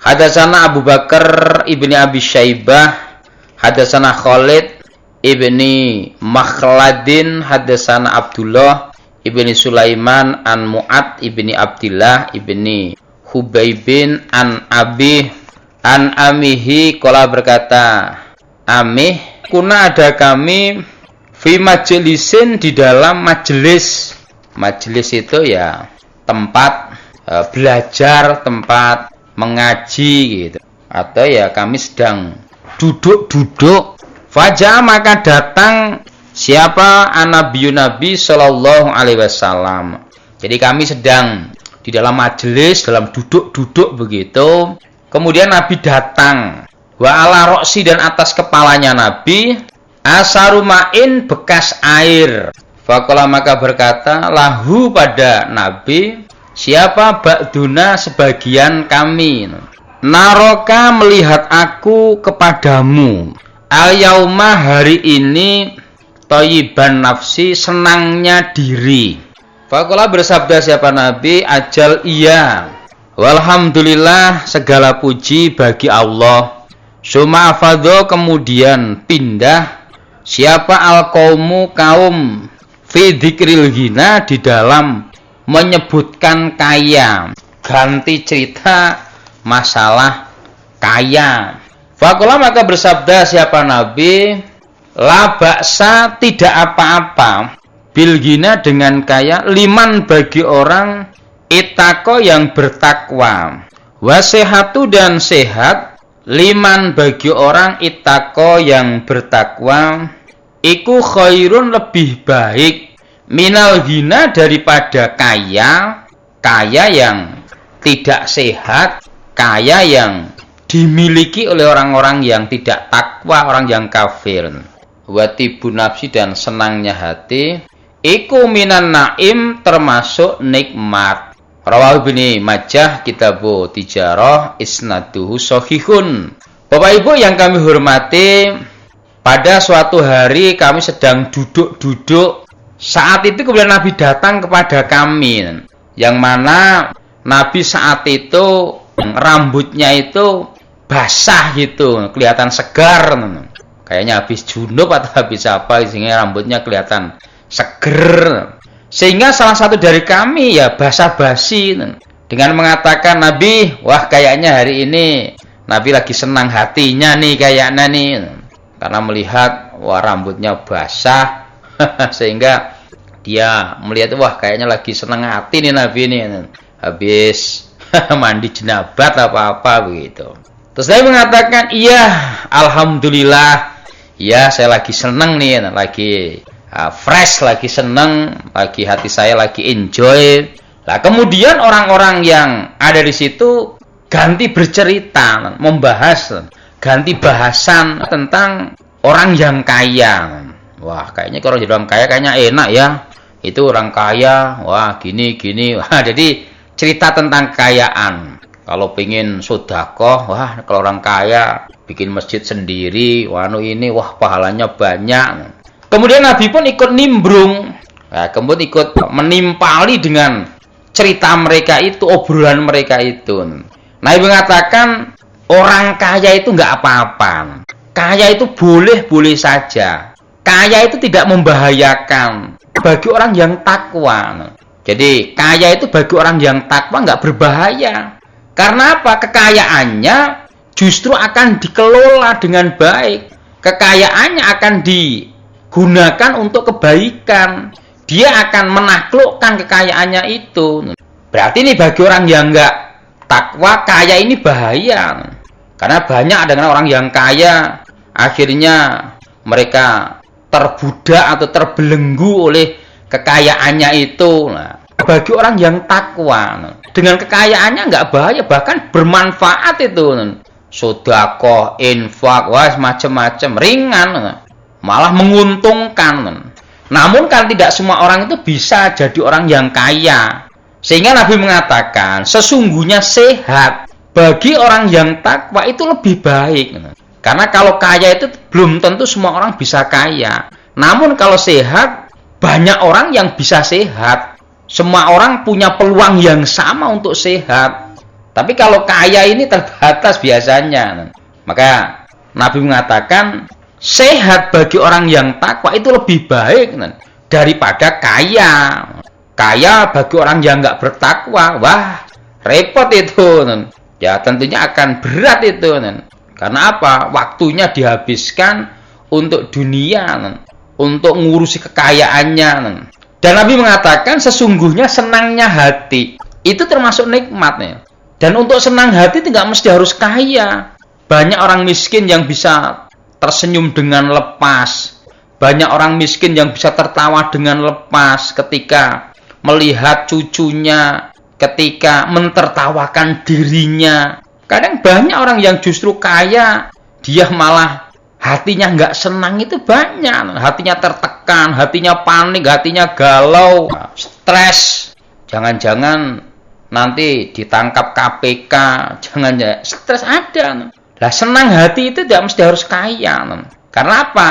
Hadatsana Abu Bakar ibni Abi Syaibah, hadatsana Khalid ibni Makhladin, hadatsana Abdullah ibni Sulaiman an Mu'ad ibni Abdillah ibni Hubaibin an Abi an amihi qala berkata, amih kuna ada kami fi majlisin di dalam majelis. Majelis itu ya tempat belajar, tempat mengaji gitu. Atau ya kami sedang duduk-duduk. Fajah maka datang siapa Nabi sallallahu alaihi wasallam. Jadi kami sedang di dalam majelis, dalam duduk-duduk begitu. Kemudian Nabi datang. Wa ala roksi dan atas kepalanya Nabi asarumain bekas air. Faqala maka berkata lahu pada Nabi, siapa ba'duna sebagian kami. Naroka melihat aku kepadamu. Al-yauma hari ini thayyiban nafsi senangnya diri. Faqala bersabda siapa Nabi, ajal iya. Walhamdulillah segala puji bagi Allah. Suma afadho kemudian pindah siapa al-qaumu kaum fi dzikril ghina di dalam menyebutkan kaya, ganti cerita masalah kaya. Faqala maka bersabda siapa Nabi, la ba'sa tidak apa-apa bil ghina dengan kaya, liman bagi orang itako yang bertakwa, wasehatu dan sehat liman bagi orang itako yang bertakwa, iku khairun lebih baik minal ghina daripada kaya, kaya yang tidak sehat, kaya yang dimiliki oleh orang-orang yang tidak takwa, orang yang kafir. Watibu nafsi dan senangnya hati, iku minan naim termasuk nikmat. Rawahu Ibnu Majah kitabu tijarah isnaduhu shahihun. Bapak Ibu yang kami hormati, pada suatu hari kami sedang duduk-duduk. Saat itu kemudian Nabi datang kepada kami, yang mana Nabi saat itu rambutnya itu basah gitu, kelihatan segar. Kayaknya habis junub atau habis apa, sehingga rambutnya kelihatan seger. Sehingga salah satu dari kami ya basa-basi dengan mengatakan, Nabi, wah kayaknya hari ini Nabi lagi senang hatinya nih kayaknya nih. Karena melihat wah rambutnya basah sehingga dia melihat wah kayaknya lagi senang hati nih Nabi nih. Habis mandi jenabat apa-apa begitu. Terus saya mengatakan, iya alhamdulillah, ya saya lagi senang nih, lagi fresh, lagi seneng, lagi hati saya lagi enjoy. Lah kemudian orang-orang yang ada di situ ganti bercerita, membahas, ganti bahasan tentang orang yang kaya. Wah, kayaknya kalau jadi orang kaya kayaknya enak ya. Itu orang kaya, wah gini. Wah, jadi cerita tentang kekayaan. Kalau pengen sedekah, wah kalau orang kaya bikin masjid sendiri, wah wah pahalanya banyak. Kemudian Nabi pun ikut nimbrung, nah, kemudian ikut menimpali dengan cerita mereka itu, obrolan mereka itu. Nabi mengatakan orang kaya itu nggak apa-apa, kaya itu boleh-boleh saja, kaya itu tidak membahayakan bagi orang yang takwa. Jadi kaya itu bagi orang yang takwa nggak berbahaya, karena apa? Kekayaannya justru akan dikelola dengan baik, kekayaannya akan digunakan untuk kebaikan. Dia akan menaklukkan kekayaannya itu. Berarti ini bagi orang yang enggak takwa, kaya ini bahaya. Karena banyak dengan orang yang kaya, akhirnya mereka terbudak atau terbelenggu oleh kekayaannya itu. Nah, bagi orang yang takwa, dengan kekayaannya enggak bahaya, bahkan bermanfaat itu. Sedekah, infak, wah macam-macam, ringan. Malah menguntungkan. Namun kan tidak semua orang itu bisa jadi orang yang kaya. Sehingga Nabi mengatakan sesungguhnya sehat bagi orang yang takwa itu lebih baik. Karena kalau kaya itu belum tentu semua orang bisa kaya. Namun kalau sehat, banyak orang yang bisa sehat. Semua orang punya peluang yang sama untuk sehat. Tapi kalau kaya ini terbatas biasanya. Maka Nabi mengatakan sehat bagi orang yang takwa itu lebih baik daripada kaya. Kaya bagi orang yang nggak bertakwa, wah repot itu. Ya tentunya akan berat itu. Karena apa? Waktunya dihabiskan untuk dunia, untuk ngurusi kekayaannya. Dan Nabi mengatakan sesungguhnya senangnya hati itu termasuk nikmat. Dan untuk senang hati tidak mesti harus kaya. Banyak orang miskin yang bisa tersenyum dengan lepas. Banyak orang miskin yang bisa tertawa dengan lepas ketika melihat cucunya, ketika mentertawakan dirinya. Kadang banyak orang yang justru kaya, dia malah hatinya nggak senang itu banyak. Hatinya tertekan, hatinya panik, hatinya galau, stres. Jangan-jangan nanti ditangkap KPK, jangan ya, stres ada. Lah senang hati itu tidak mesti harus kaya. Karena apa?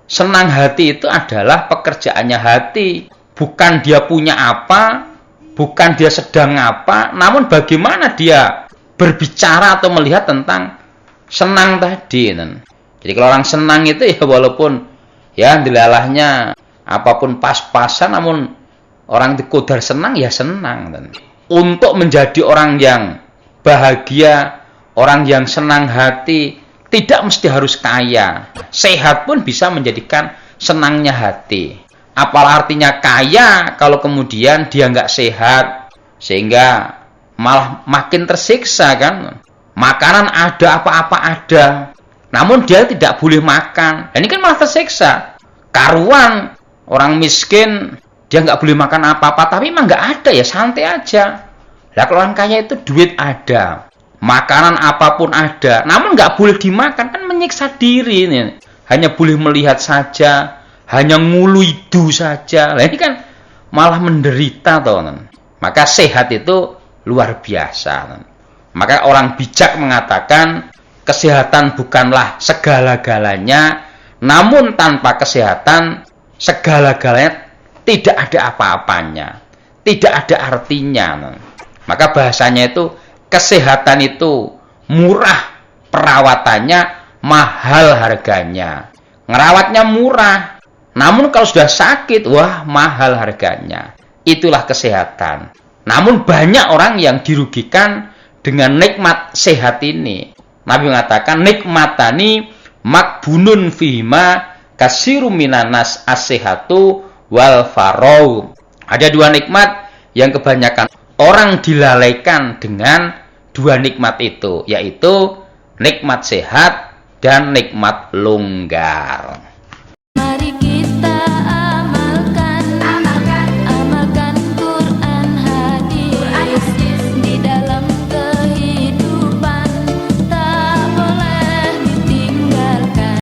Senang hati itu adalah pekerjaannya hati. Bukan dia punya apa, bukan dia sedang apa, namun bagaimana dia berbicara atau melihat tentang senang tadi. Jadi kalau orang senang itu ya walaupun ya dilalahnya apapun pas-pasan, namun orang itu kodar senang ya senang. Untuk menjadi orang yang bahagia, orang yang senang hati, tidak mesti harus kaya. Sehat pun bisa menjadikan senangnya hati. Apalah artinya kaya kalau kemudian dia nggak sehat, sehingga malah makin tersiksa kan. Makanan ada, apa-apa ada, namun dia tidak boleh makan. Ini kan malah tersiksa. Karuan orang miskin, dia nggak boleh makan apa-apa, tapi emang nggak ada ya santai aja. Lah kalau orang kaya itu duit ada, makanan apapun ada, namun nggak boleh dimakan, kan menyiksa diri nih. Hanya boleh melihat saja, hanya nguluidu saja. Nah ini kan malah menderita toh. Maka sehat itu luar biasa. Maka orang bijak mengatakan kesehatan bukanlah segala-galanya, namun tanpa kesehatan segala-galanya tidak ada apa-apanya, tidak ada artinya. Maka bahasanya itu kesehatan itu murah perawatannya, mahal harganya. Ngerawatnya murah, namun kalau sudah sakit, wah mahal harganya. Itulah kesehatan. Namun banyak orang yang dirugikan dengan nikmat sehat ini. Nabi mengatakan nikmatani makbunun fihima kasiru minanas as-sehatu wal farau. Ada dua nikmat yang kebanyakan orang dilalaikan dengan dua nikmat itu, yaitu nikmat sehat dan nikmat longgar.